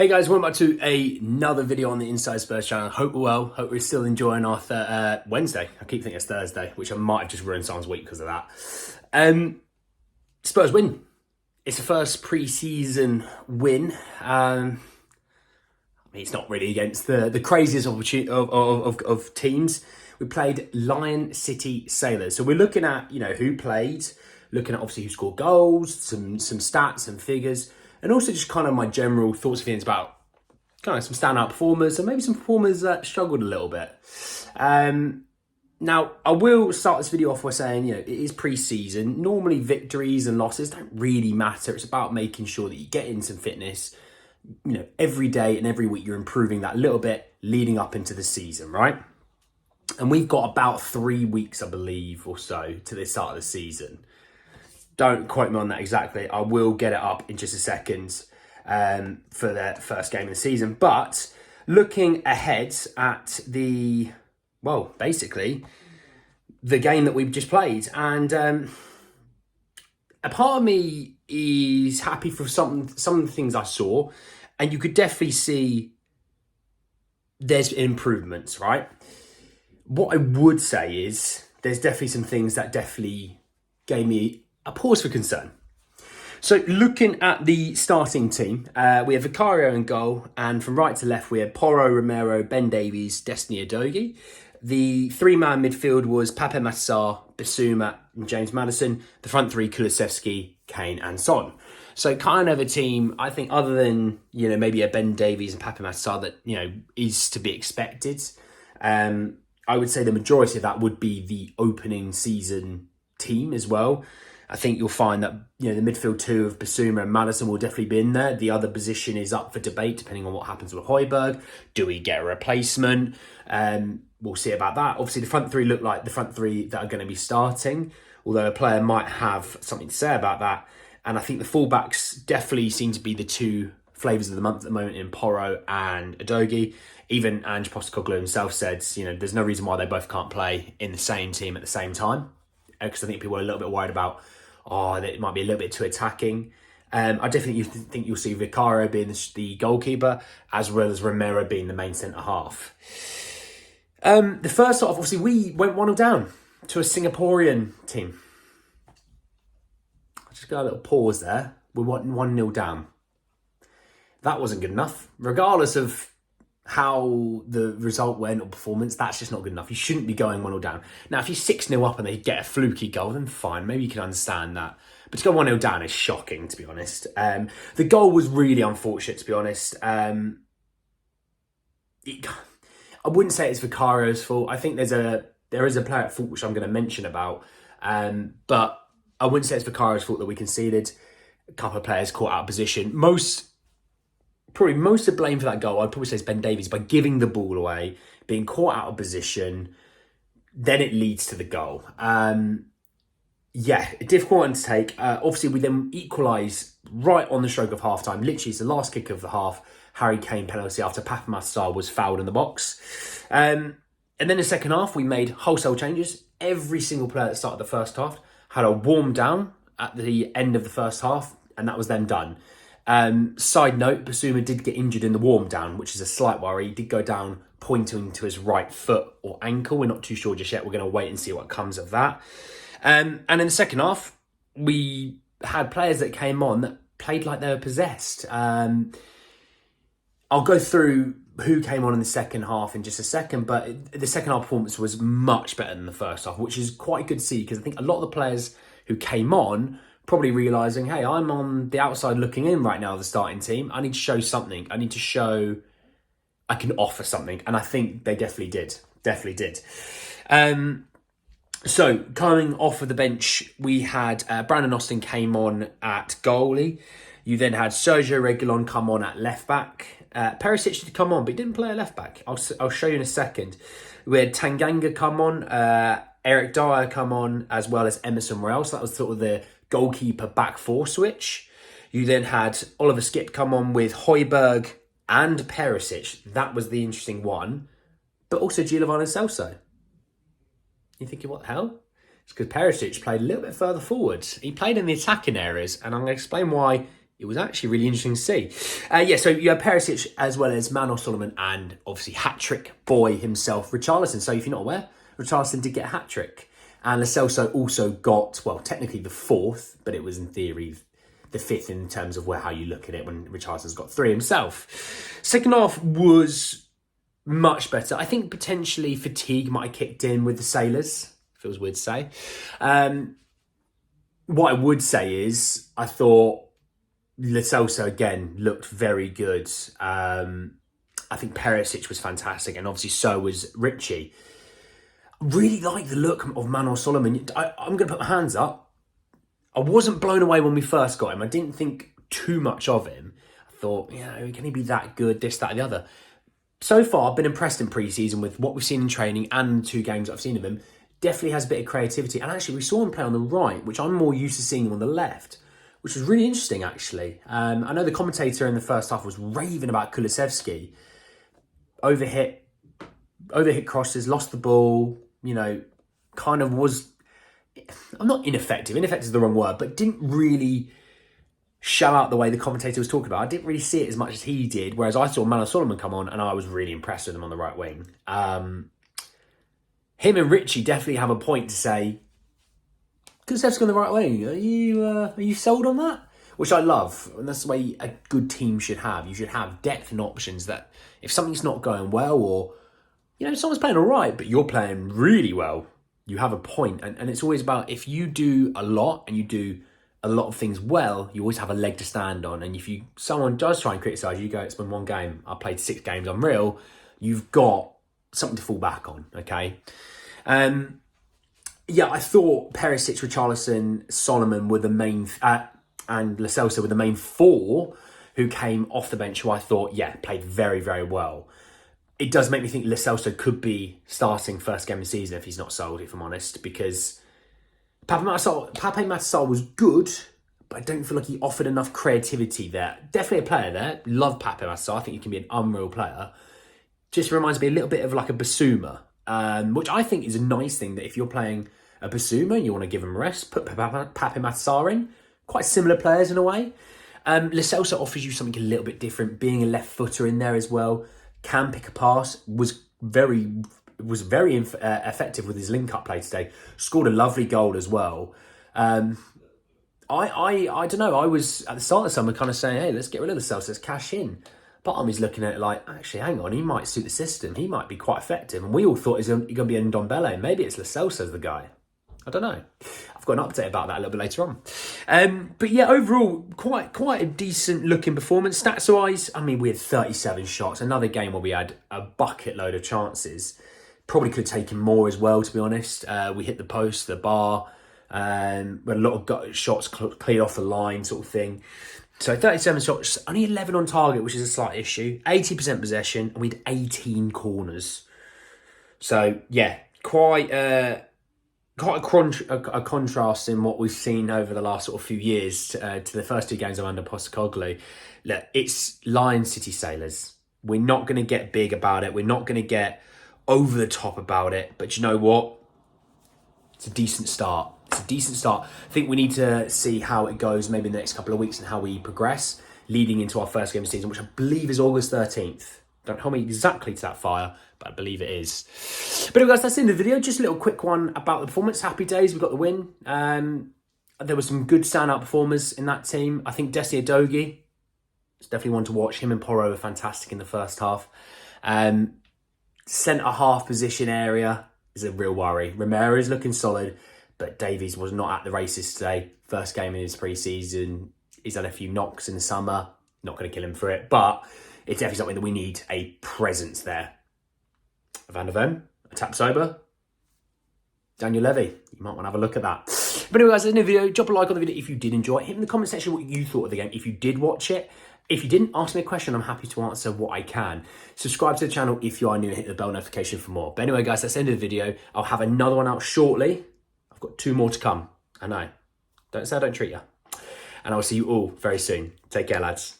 Hey guys, welcome back to another video on the Inside Spurs channel. Hope we're well. Hope we're still enjoying our Wednesday. I keep thinking it's Thursday, which I might have just ruined someone's week because of that. Spurs win. It's the first pre-season win. It's not really against the craziest of teams. We played Lion City Sailors. So we're looking at, who played, looking at obviously who scored goals, some stats, some figures, and also just kind of my general thoughts and feelings about kind of some standout performers and maybe some performers that struggled a little bit. Now, I will start this video off by saying, it is pre-season. Normally victories and losses don't really matter. It's about making sure that you get in some fitness, every day and every week you're improving that little bit leading up into the season, right? And we've got about 3 weeks, I believe, or so to the start of the season. Don't quote me on that exactly. I will get it up in just a second for the first game of the season. But looking ahead at basically the game that we've just played. And a part of me is happy for some of the things I saw. And you could definitely see there's improvements, right? What I would say is there's definitely some things that definitely gave me a pause for concern. So looking at the starting team, we have Vicario in goal, and from right to left we had Porro, Romero, Ben Davies, Destiny Udogie. The three-man midfield was Pape Matar, Bissouma and James Maddison. The front three, Kulusevski, Kane and Son. So kind of a team, I think, other than, maybe a Ben Davies and Pape Matar that, is to be expected. I would say the majority of that would be the opening season team as well. I think you'll find that, the midfield two of Bissouma and Maddison will definitely be in there. The other position is up for debate depending on what happens with Højbjerg. Do we get a replacement? We'll see about that. Obviously, the front three look like the front three that are going to be starting, although a player might have something to say about that. And I think the fullbacks definitely seem to be the two flavours of the month at the moment in Porro and Udogie. Even Ange Postecoglou himself said, there's no reason why they both can't play in the same team at the same time. Because I think people are a little bit worried about, that it might be a little bit too attacking. I definitely think you'll see Vicario being the goalkeeper, as well as Romero being the main centre-half. The first half, obviously, we went 1-0 down to a Singaporean team. I just got a little pause there. We went 1-0 down. That wasn't good enough. Regardless of how the result went or performance, that's just not good enough. You shouldn't be going 1-0 down. Now, if you're 6-0 up and they get a fluky goal, then fine. Maybe you can understand that. But to go 1-0 down is shocking, to be honest. The goal was really unfortunate, to be honest. I wouldn't say it's Vicario's fault. I think there is a player at fault, which I'm going to mention about. But I wouldn't say it's Vicario's fault that we conceded. A couple of players caught out of position. Probably most to blame for that goal, I'd probably say, is Ben Davies, by giving the ball away, being caught out of position. Then it leads to the goal. A difficult one to take. Obviously, we then equalise right on the stroke of half-time. Literally, it's the last kick of the half. Harry Kane penalty after Pape Matar was fouled in the box. And then the second half, we made wholesale changes. Every single player that started the first half had a warm down at the end of the first half, and that was then done. Side note, Bissouma did get injured in the warm down, which is a slight worry. He did go down pointing to his right foot or ankle. We're not too sure just yet. We're going to wait and see what comes of that. And in the second half, we had players that came on that played like they were possessed. I'll go through who came on in the second half in just a second, but the second half performance was much better than the first half, which is quite good to see, because I think a lot of the players who came on probably realising, hey, I'm on the outside looking in right now of the starting team. I need to show something. I need to show I can offer something. And I think they definitely did. So coming off of the bench, we had Brandon Austin came on at goalie. You then had Sergio Reguilon come on at left back. Perisic did come on, but he didn't play at left back. I'll show you in a second. We had Tanganga come on, Eric Dyer come on, as well as Emerson Royale. So that was sort of the goalkeeper back four switch. You then had Oliver Skip come on with Højbjerg and Perisic. That was the interesting one. But also Giovanni Celso. You're thinking, what the hell? It's because Perisic played a little bit further forward. He played in the attacking areas, and I'm going to explain why it was actually really interesting to see. Yeah, so you have Perisic as well as Manor Solomon and obviously hat-trick boy himself, Richarlison. So if you're not aware, Richarlison did get a hat-trick. And Lo Celso also got, well, technically the 4th, but it was in theory the 5th in terms of how you look at it when Richarlison's got 3 himself. Second half was much better. I think potentially fatigue might have kicked in with the Sailors. Feels weird to say. What I would say is I thought Lo Celso again looked very good. I think Perisic was fantastic, and obviously so was Richie. Really like the look of Manor Solomon. I'm going to put my hands up. I wasn't blown away when we first got him. I didn't think too much of him. I thought, can he be that good, this, that, and the other? So far, I've been impressed in pre-season with what we've seen in training and the 2 games I've seen of him. Definitely has a bit of creativity. And actually, we saw him play on the right, which I'm more used to seeing him on the left, which was really interesting, actually. I know the commentator in the first half was raving about Kulusevski. Overhit crosses, lost the ball, kind of was, I'm not ineffective. Ineffective is the wrong word, but didn't really show out the way the commentator was talking about. I didn't really see it as much as he did, whereas I saw Manor Solomon come on and I was really impressed with him on the right wing. Him and Richie definitely have a point to say, Kulusevski on the right wing, are you sold on that? Which I love, and that's the way a good team should have. You should have depth and options that if something's not going well or, someone's playing all right, but you're playing really well, you have a point. And it's always about if you do a lot and you do a lot of things well, you always have a leg to stand on. And if someone does try and criticise you, go, it's been 1 game, I played 6 games, I'm real, you've got something to fall back on, okay? Yeah, I thought Perisic, Richarlison, Solomon were the main, and Lo Celso were the main 4 who came off the bench who I thought, played very, very well. It does make me think Lo Celso could be starting first game of the season if he's not sold, if I'm honest, because Pape Matar was good, but I don't feel like he offered enough creativity there. Definitely a player there. Love Pape Matar. I think he can be an unreal player. Just reminds me a little bit of like a Basuma, which I think is a nice thing that if you're playing a Basuma and you want to give him a rest, put Pape Matar in. Quite similar players in a way. Lo Celso offers you something a little bit different. Being a left footer in there as well, can pick a pass, was very effective with his link-up play today. Scored a lovely goal as well. I don't know. I was at the start of the summer kind of saying, hey, let's get rid of Lo Celso, let's cash in. But I'm looking at it like, actually, hang on, he might suit the system. He might be quite effective. And we all thought he's going to be Ndombele. Maybe it's Lo Celso's the guy. I don't know. I've got an update about that a little bit later on. But yeah, overall, quite a decent looking performance. Stats-wise, we had 37 shots. Another game where we had a bucket load of chances. Probably could have taken more as well, to be honest. We hit the post, the bar. We had a lot of shots cleared off the line sort of thing. So 37 shots, only 11 on target, which is a slight issue. 80% possession, and we had 18 corners. So yeah, quite a contrast in what we've seen over the last sort of few years to the first 2 games of under Postecoglou. Look, it's Lion City Sailors. We're not going to get big about it. We're not going to get over the top about it. But you know what? It's a decent start. I think we need to see how it goes maybe in the next couple of weeks and how we progress leading into our first game of the season, which I believe is August 13th. Don't hold me exactly to that fire, but I believe it is. But anyway, guys, that's the end of the video. Just a little quick one about the performance. Happy days, we got the win. There were some good standout performers in that team. I think Desi Adogi is definitely one to watch. Him and Porro were fantastic in the first half. Centre-half position area is a real worry. Romero is looking solid, but Davies was not at the races today. First game in his pre-season. He's had a few knocks in the summer. Not going to kill him for it, but it's definitely something that we need a presence there. Van der Ven, a tap sober. Daniel Levy, you might want to have a look at that. But anyway, guys, that's the end of the video. Drop a like on the video if you did enjoy it. Hit in the comment section what you thought of the game if you did watch it. If you didn't, ask me a question. I'm happy to answer what I can. Subscribe to the channel if you are new and hit the bell notification for more. But anyway, guys, that's the end of the video. I'll have another one out shortly. I've got 2 more to come. I know. Don't say I don't treat you. And I'll see you all very soon. Take care, lads.